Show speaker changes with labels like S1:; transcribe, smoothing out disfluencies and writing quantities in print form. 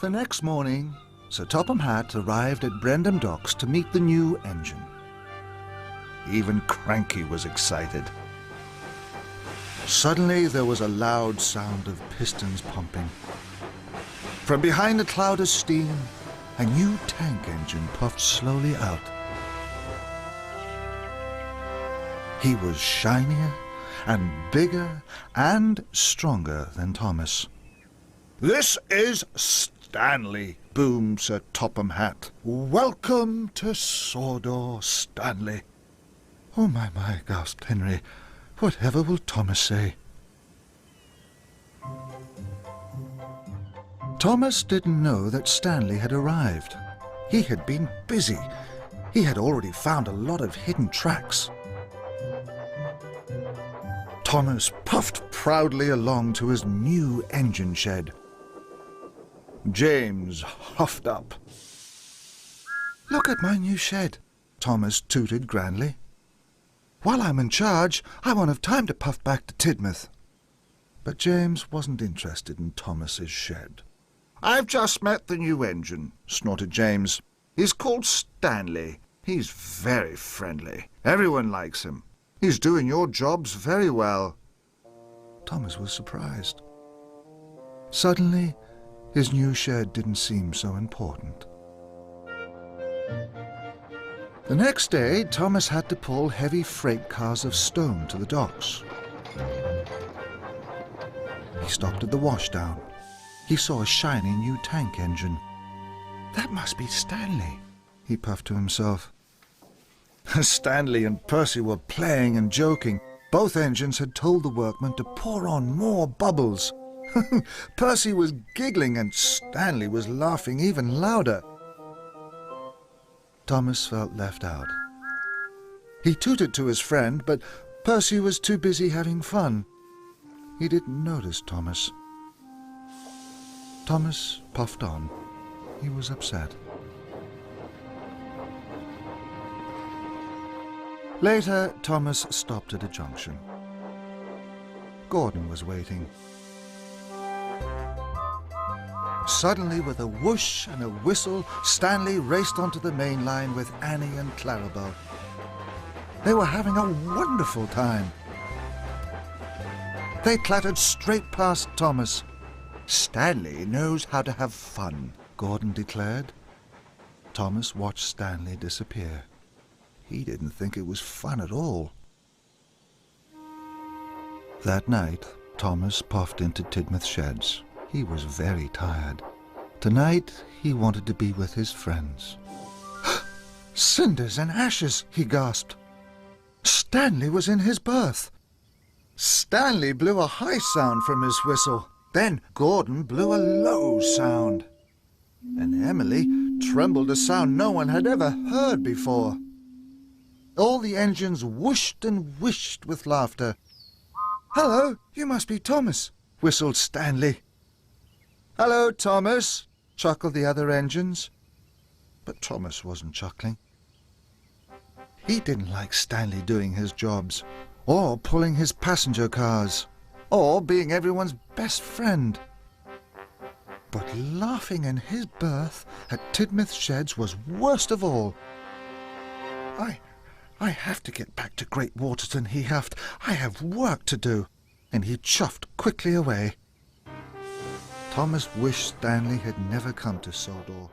S1: The next morning, Sir Topham Hatt arrived at Brendam Docks to meet the new engine. Even Cranky was excited. Suddenly there was a loud sound of pistons pumping. From behind a cloud of steam, a new tank engine puffed slowly out. He was shinier and bigger and stronger than Thomas. "This is Stanley," boomed Sir Topham Hatt. "Welcome to Sodor, Stanley." "Oh, my," gasped Henry. "Whatever will Thomas say?" Thomas didn't know that Stanley had arrived. He had been busy. He had already found a lot of hidden tracks. Thomas puffed proudly along to his new engine shed. James huffed up. "Look at my new shed," Thomas tooted grandly. "While I'm in charge, I won't have time to puff back to Tidmouth." But James wasn't interested in Thomas's shed. "I've just met the new engine," snorted James. "He's called Stanley. He's very friendly. Everyone likes him. He's doing your jobs very well." Thomas was surprised. Suddenly, his new shed didn't seem so important. The next day, Thomas had to pull heavy freight cars of stone to the docks. He stopped at the washdown. He saw a shiny new tank engine. "That must be Stanley," he puffed to himself. Stanley and Percy were playing and joking. Both engines had told the workmen to pour on more bubbles. Percy was giggling and Stanley was laughing even louder. Thomas felt left out. He tooted to his friend, but Percy was too busy having fun. He didn't notice Thomas. Thomas puffed on. He was upset. Later, Thomas stopped at a junction. Gordon was waiting. Suddenly, with a whoosh and a whistle, Stanley raced onto the main line with Annie and Clarabel. They were having a wonderful time. They clattered straight past Thomas. "Stanley knows how to have fun," Gordon declared. Thomas watched Stanley disappear. He didn't think it was fun at all. That night, Thomas puffed into Tidmouth Sheds. He was very tired. Tonight, he wanted to be with his friends. "Cinders and ashes," he gasped. Stanley was in his berth. Stanley blew a high sound from his whistle. Then Gordon blew a low sound. And Emily trembled a sound no one had ever heard before. All the engines whooshed and whished with laughter. "Hello, you must be Thomas," whistled Stanley. "Hello, Thomas," chuckled the other engines. But Thomas wasn't chuckling. He didn't like Stanley doing his jobs, or pulling his passenger cars, or being everyone's best friend. But laughing in his berth at Tidmouth Sheds was worst of all. I have to get back to Great Waterton," he huffed. "I have work to do." And he chuffed quickly away. Thomas wished Stanley had never come to Sodor.